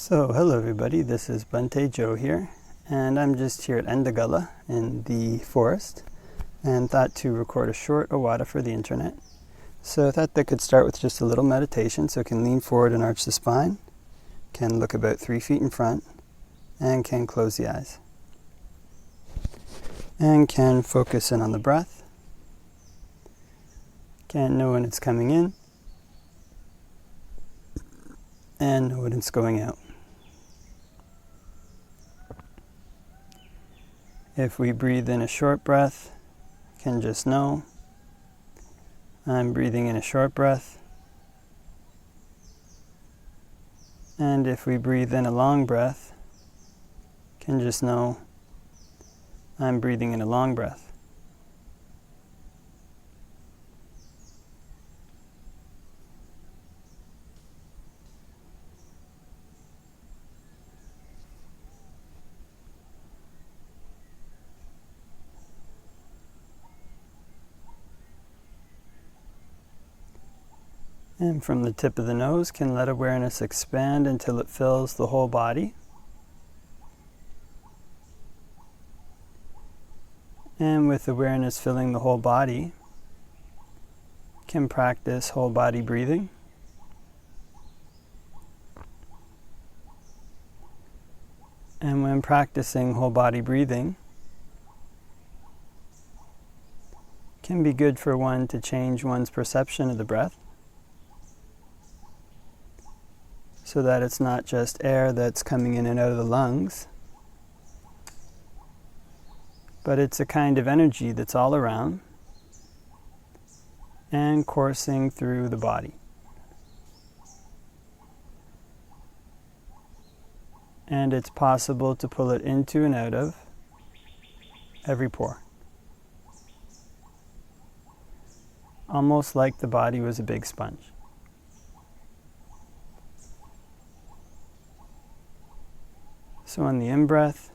So, hello everybody, this is Bhante Joe here, and I'm just here at Endagala in the forest, and thought to record a short ovada for the internet. So I thought that could start with just a little meditation, so can lean forward and arch the spine, can look about 3 feet in front, and can close the eyes. And can focus in on the breath, can know when it's coming in, and know when it's going out. If we breathe in a short breath, can just know I'm breathing in a short breath. And if we breathe in a long breath, can just know I'm breathing in a long breath. And from the tip of the nose, can let awareness expand until it fills the whole body. And with awareness filling the whole body, can practice whole body breathing. And when practicing whole body breathing, can be good for one to change one's perception of the breath, so that it's not just air that's coming in and out of the lungs, but it's a kind of energy that's all around and coursing through the body. And it's possible to pull it into and out of every pore. Almost like the body was a big sponge. So on the in-breath,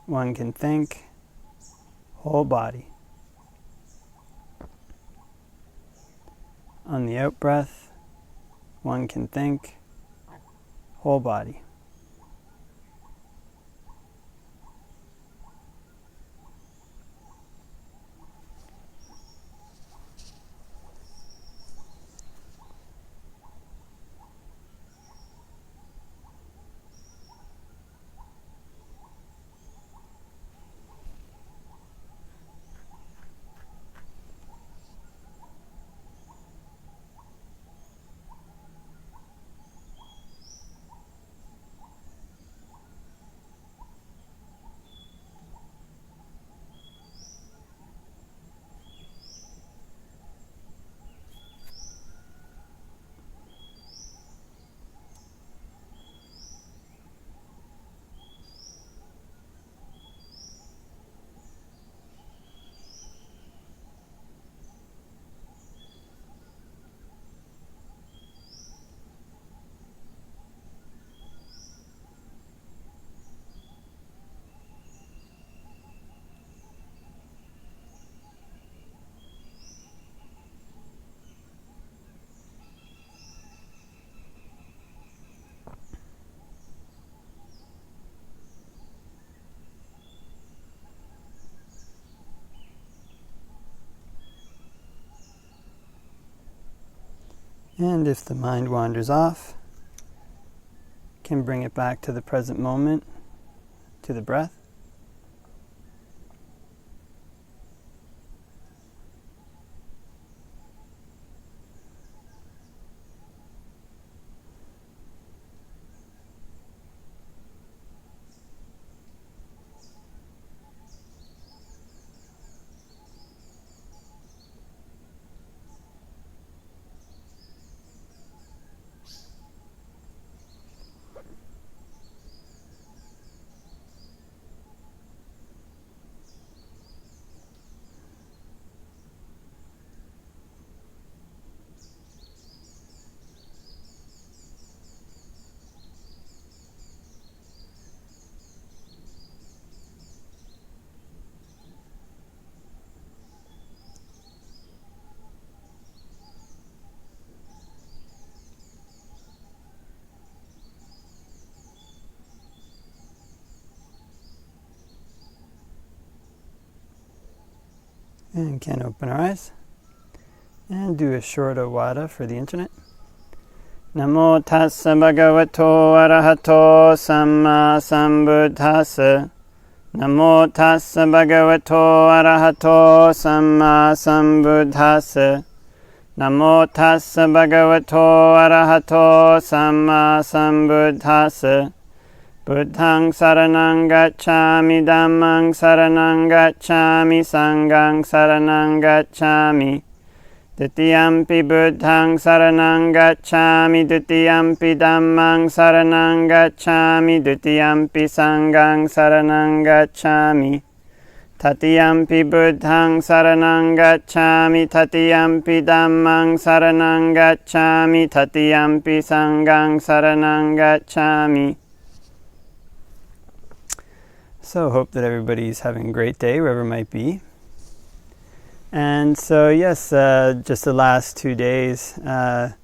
one can think whole body. On the out-breath, one can think whole body. And if the mind wanders off, can bring it back to the present moment, to the breath. And can open our eyes and do a short ovada for the internet. Namo tassa bhagavato arahato samma sambuddhassa. Namo tassa bhagavato arahato samma sambuddhassa. Namo tassa bhagavato arahato samma sambuddhassa. Buddhaṃ saranang gacchāmi, Dhammaṃ saranang gacchāmi, Sanghaṃ saranang gacchāmi. Dutiyampi Buddhaṃ saranang gacchāmi, Dutiyampi Dhammaṃ saranang gacchāmi, Dutiyampi Sanghaṃ saranang gacchāmi. Tatiyampi Buddhaṃ saranang gacchāmi, Tatiyampi Dhammaṃ saranang gacchāmi, Tatiyampi Sanghaṃ saranang gacchāmi. So hope that everybody's having a great day wherever it might be. And so yes, just the last 2 days had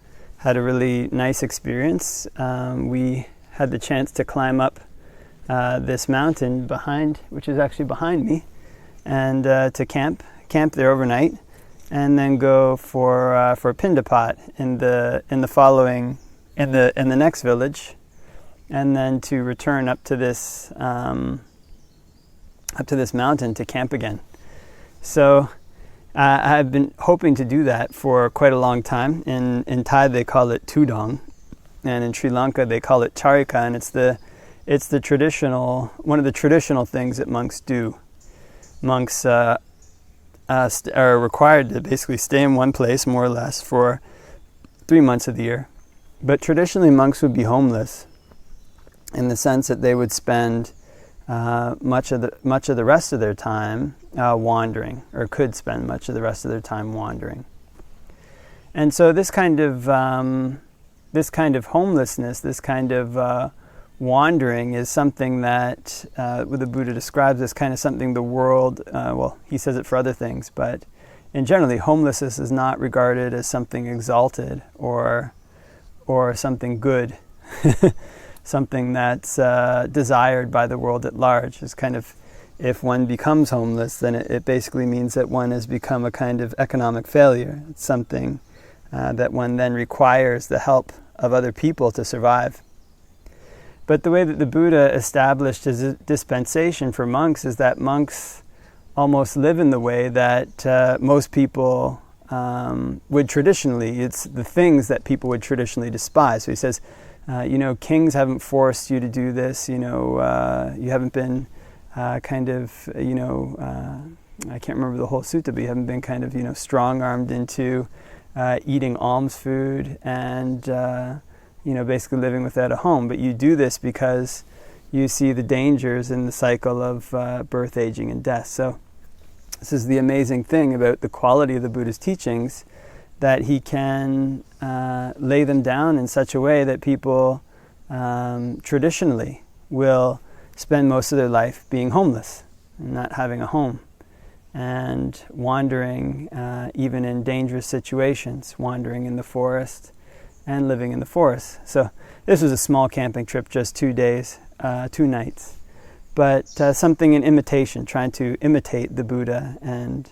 a really nice experience. We had the chance to climb up this mountain which is actually behind me, and to camp there overnight, and then go for Pindapat in the next village, and then to return up to this mountain to camp again. So I've been hoping to do that for quite a long time. In Thai they call it Tudong, and in Sri Lanka they call it Charika, and it's the traditional, one of the traditional things that monks do. Monks are required to basically stay in one place more or less for 3 months of the year. But traditionally monks would be homeless, in the sense that they would spend much of the rest of their time wandering, or could spend much of the rest of their time wandering. And so this kind of homelessness, this kind of wandering, is something that the Buddha describes as kind of something the world, he says it for other things, but in generally homelessness is not regarded as something exalted or something good. Something that's desired by the world at large. Is kind of, if one becomes homeless, then it basically means that one has become a kind of economic failure. It's something that one then requires the help of other people to survive. But the way that the Buddha established his dispensation for monks is that monks almost live in the way that most people would traditionally. It's the things that people would traditionally despise. So he says, kings haven't forced you to do this. You haven't been I can't remember the whole sutta, but you haven't been kind of, strong-armed into eating alms food and, basically living without a home. But you do this because you see the dangers in the cycle of birth, aging, and death. So this is the amazing thing about the quality of the Buddha's teachings, that he can lay them down in such a way that people traditionally will spend most of their life being homeless and not having a home, and wandering even in dangerous situations, wandering in the forest and living in the forest. So this was a small camping trip, just 2 days, 2 nights, but something in imitation, trying to imitate the Buddha and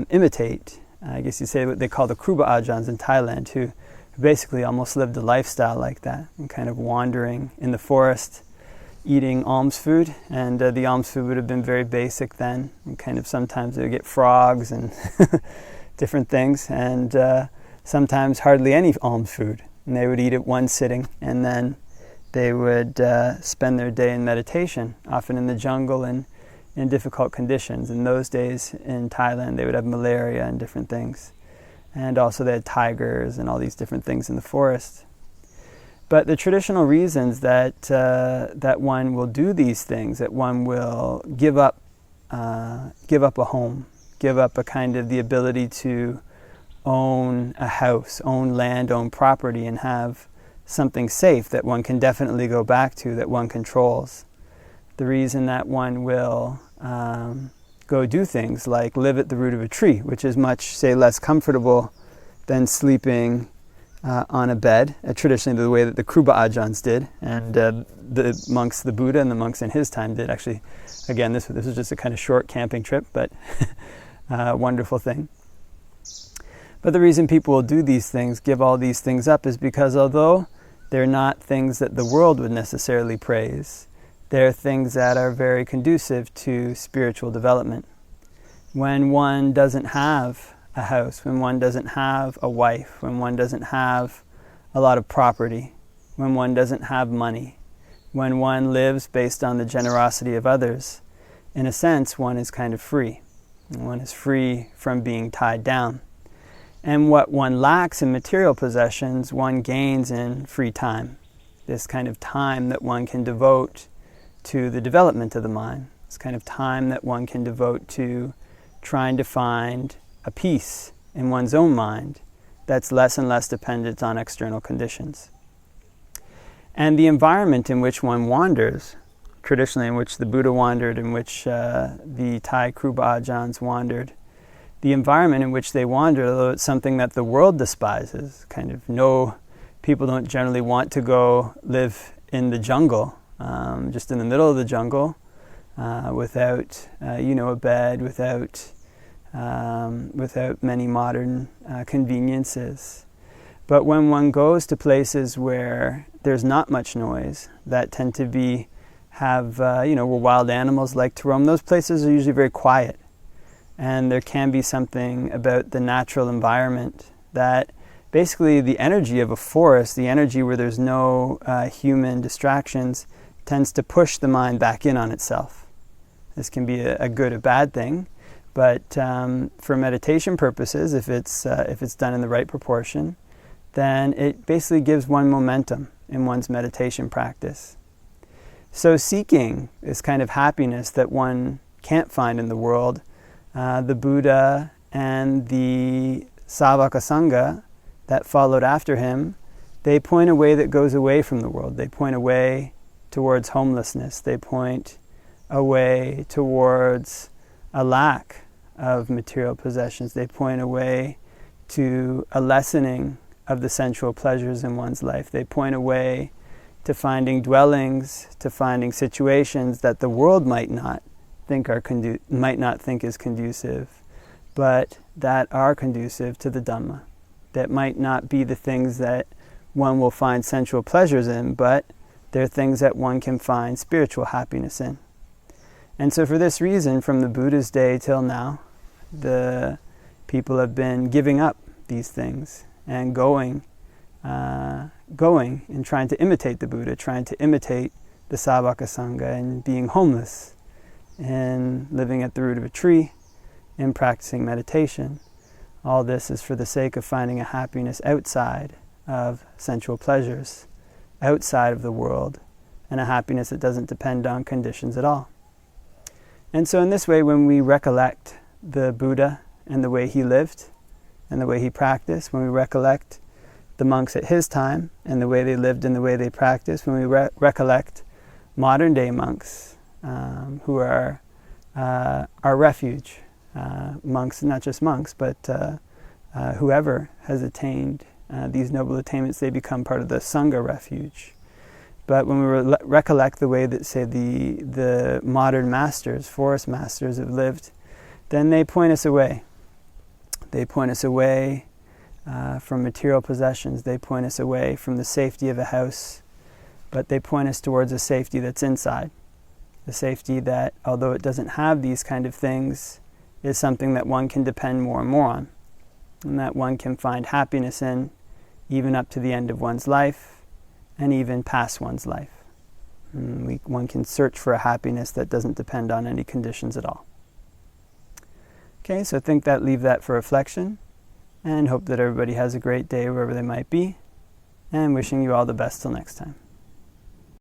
imitate, I guess you say, what they call the Kruba Ajahns in Thailand, who basically almost lived a lifestyle like that, and kind of wandering in the forest, eating alms food. And the alms food would have been very basic then, and kind of sometimes they would get frogs and different things, and sometimes hardly any alms food. And they would eat it one sitting, and then they would spend their day in meditation, often in the jungle and in difficult conditions. In those days in Thailand, they would have malaria and different things. And also they had tigers and all these different things in the forest. But the traditional reasons that one will do these things, that one will give up a home, give up a kind of the ability to own a house, own land, own property, and have something safe that one can definitely go back to, that one controls. The reason that one will go do things like live at the root of a tree, which is much, say, less comfortable than sleeping on a bed, traditionally the way that the Kruba Ajahns did, and the monks, the Buddha and the monks in his time did. Actually, again, this was just a kind of short camping trip, but wonderful thing. But the reason people will do these things, give all these things up, is because although they're not things that the world would necessarily praise, they're things that are very conducive to spiritual development. When one doesn't have a house, when one doesn't have a wife, when one doesn't have a lot of property, when one doesn't have money, when one lives based on the generosity of others, in a sense, one is kind of free. One is free from being tied down. And what one lacks in material possessions, one gains in free time. This kind of time that one can devote to the development of the mind. This kind of time that one can devote to trying to find a peace in one's own mind that's less and less dependent on external conditions. And the environment in which one wanders, traditionally in which the Buddha wandered, in which the Thai Kruba Ajahns wandered, the environment in which they wander, although it's something that the world despises, people don't generally want to go live in the jungle, just in the middle of the jungle, without, a bed, without many modern conveniences. But when one goes to places where there's not much noise, that tend to where wild animals like to roam, those places are usually very quiet. And there can be something about the natural environment that basically the energy of a forest, the energy where there's no human distractions, tends to push the mind back in on itself. This can be a good or bad thing, but for meditation purposes, if it's done in the right proportion, then it basically gives one momentum in one's meditation practice. So seeking this kind of happiness that one can't find in the world, the Buddha and the Savaka Sangha that followed after him, they point a way that goes away from the world. They point a way towards homelessness. They point a way towards a lack of material possessions. They point a way to a lessening of the sensual pleasures in one's life. They point a way to finding dwellings, to finding situations that the world might not think is conducive, but that are conducive to the Dhamma. That might not be the things that one will find sensual pleasures in, but they're things that one can find spiritual happiness in. And so for this reason, from the Buddha's day till now, the people have been giving up these things and going and trying to imitate the Buddha, trying to imitate the Savaka Sangha, and being homeless, and living at the root of a tree, and practicing meditation. All this is for the sake of finding a happiness outside of sensual pleasures, outside of the world, and a happiness that doesn't depend on conditions at all. And so in this way, when we recollect the Buddha and the way he lived and the way he practiced, when we recollect the monks at his time and the way they lived and the way they practiced, when we recollect modern day monks who are our refuge, monks, not just monks, but whoever has attained these noble attainments, they become part of the Sangha refuge. But when we recollect the way that, say, the modern masters, forest masters, have lived, then they point us away. They point us away from material possessions. They point us away from the safety of a house, but they point us towards a safety that's inside. The safety that, although it doesn't have these kind of things, is something that one can depend more and more on, and that one can find happiness in, even up to the end of one's life, and even past one's life. One can search for a happiness that doesn't depend on any conditions at all. Okay, so I think leave that for reflection, and hope that everybody has a great day wherever they might be, and wishing you all the best till next time.